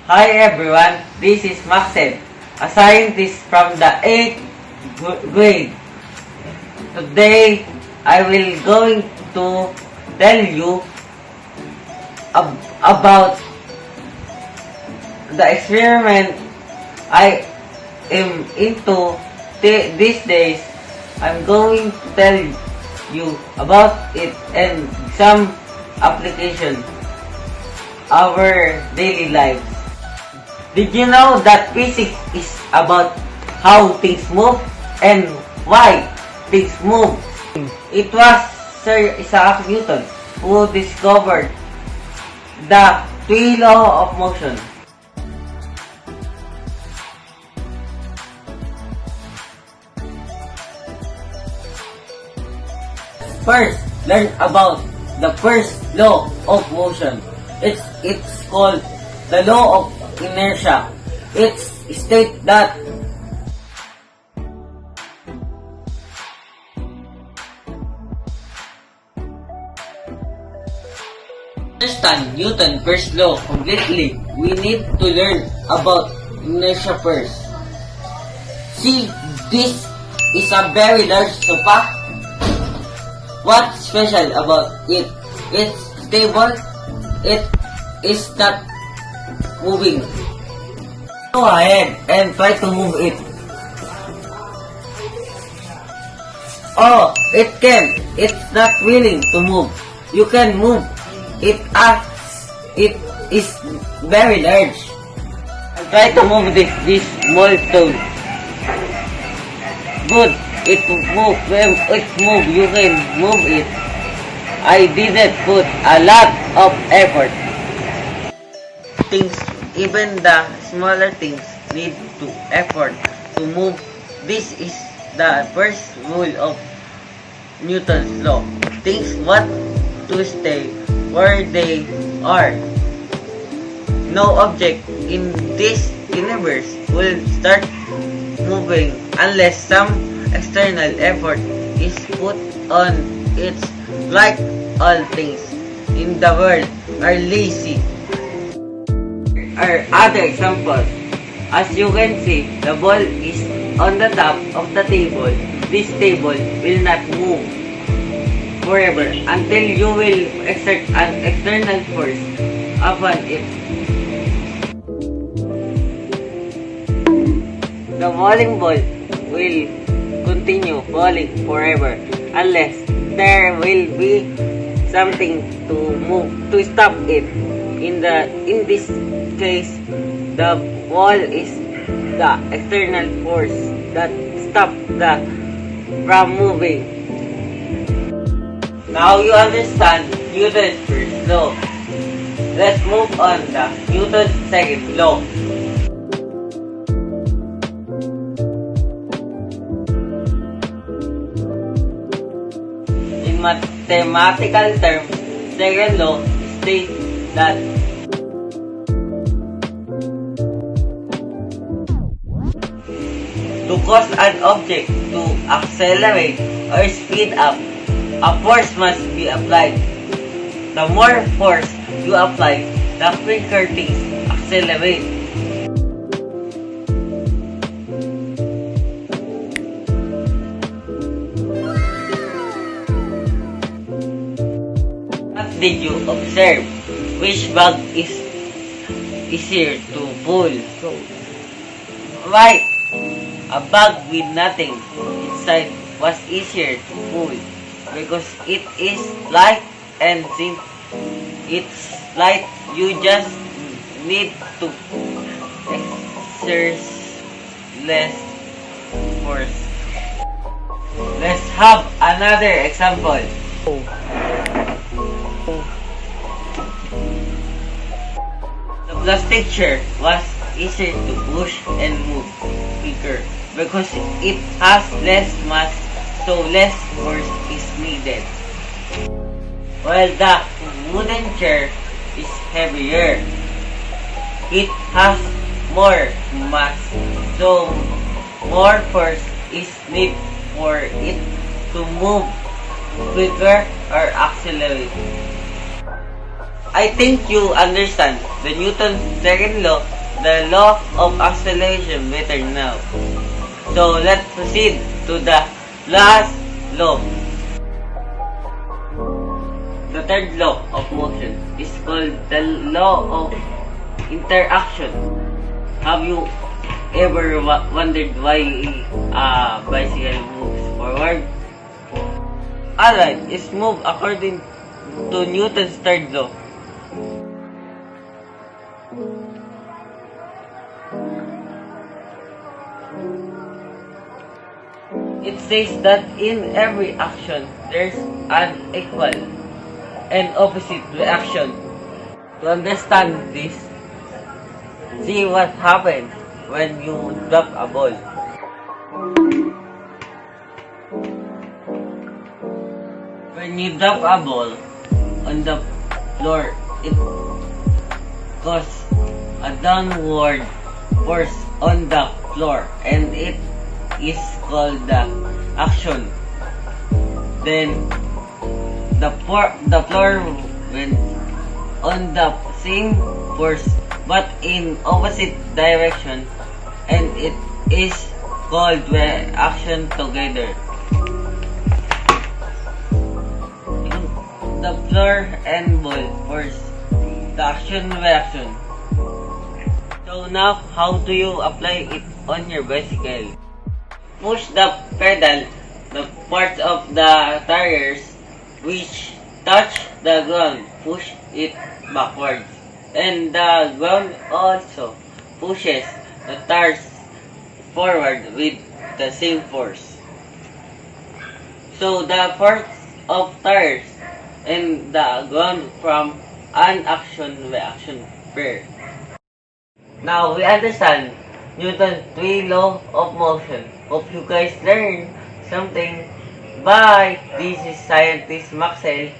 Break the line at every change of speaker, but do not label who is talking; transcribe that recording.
Hi everyone, this is Maxen, a scientist from the 8th grade. Today, I will going to tell you about the experiment I am into these days. I'm going to tell you about it and some application our daily lives. Did you know that physics is about how things move and why things move? It was Sir Isaac Newton who discovered the three law of motion. First, learn about the first law of motion. It's called the law of inertia. It states that understand Newton's first law completely, we need to learn about inertia first. See, this is a very large sofa. What's special about it? It's stable. It is not moving. Go ahead and try to move it. Oh, it can. It's not willing to move. You can move it as it is very large. Try to move this small stone. Good. It move. When it move, you can move it. I didn't put a lot of effort. Things, even the smaller things, need to effort to move. This is the first rule of Newton's law. Things want to stay where they are. No object in this universe will start moving unless some external effort is put on it. Like all things in the world are lazy. Are other examples. As you can see, the ball is on the top of the table. This table will not move forever until you will exert an external force upon it. The bowling ball will continue falling forever unless there will be something to move to stop it. In this case, the wall is the external force that stop from moving. Now you understand Newton's first law. Let's move on to Newton's second law. In mathematical terms, second law states that to cause an object to accelerate or speed up, a force must be applied. The more force you apply, the quicker things accelerate. What did you observe? Which bag is easier to pull? Right. A bag with nothing inside was easier to pull because it is light, and since it's light, you just need to exert less force. Let's have another example. The plastic chair was easier to push and move quicker because it has less mass, so less force is needed. While the wooden chair is heavier, it has more mass, so more force is needed for it to move quicker or accelerate. I think you understand the Newton's second law the law of acceleration better now. So let's proceed to the last law. The third law of motion is called the law of interaction. Have you ever wondered why a bicycle moves forward? Alright, it's move according to Newton's third law. It says that in every action, there's an equal and opposite reaction. To understand this, see what happens when you drop a ball. When you drop a ball on the floor, it causes a downward force on the floor, and it is called the action. Then the floor went on the same force but in opposite direction, and it is called reaction together. The floor and ball force, the action reaction. So now, how do you apply it on your bicycle? Push the pedal, the parts of the tires which touch the ground, push it backwards. And the ground also pushes the tires forward with the same force. So the parts of tires and the ground from an action-reaction pair. Now we understand Newton's 3 law of motion. Hope you guys learned something. Bye! This is Scientist Maxel.